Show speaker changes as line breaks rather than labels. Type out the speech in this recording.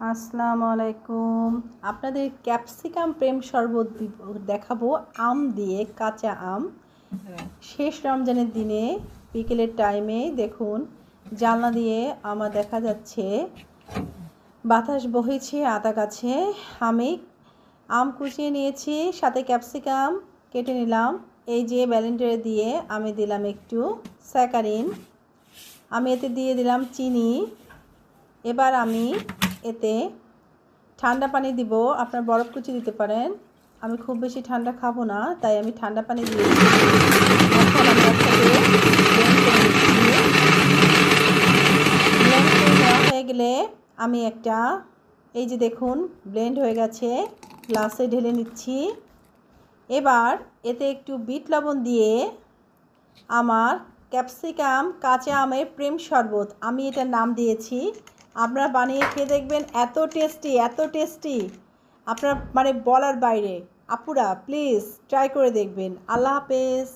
আসসালামু আলাইকুম। আপনাদের ক্যাপসিকাম প্রেম শরবত দেখাবো আম দিয়ে, কাঁচা আম। শেষ রমজানের দিনে বিকেলের টাইমে দেখুন জানলা দিয়ে আমার দেখা যাচ্ছে বাতাস বইছে আতা গাছে। আমি আম কুচিয়ে নিয়েছি, সাথে ক্যাপসিকাম কেটে নিলাম। এই যে ব্লেন্ডারে দিয়ে আমি দিলাম একটু স্যাকারিন, আমি এতে দিয়ে দিলাম চিনি। এবার আমি এতে ঠান্ডা পানি দিব, আপনার বরফ কুচি দিতে পারেন। আমি খুব বেশি ঠান্ডা খাবো না, তাই আমি ঠান্ডা পানি দিয়েছি। এখন আমি একসাথে ব্লেন্ড করে নেওয়া হয়ে গেলে আমি একটা, এই যে দেখুন ব্লেন্ড হয়ে গেছে, গ্লাসে ঢেলে নিচ্ছি। এবার এতে একটু বিট লবণ দিয়ে আমার ক্যাপসিকাম কাঁচা আমের প্রেম শরবত, আমি এটার নাম দিয়েছি। আপনারা বানিয়ে খেয়ে দেখবেন, এত টেস্টি, এত টেস্টি, আপনার মানে বলার বাইরে। আপুরা প্লিজ ট্রাই করে দেখবেন। আল্লাহ হাফেজ।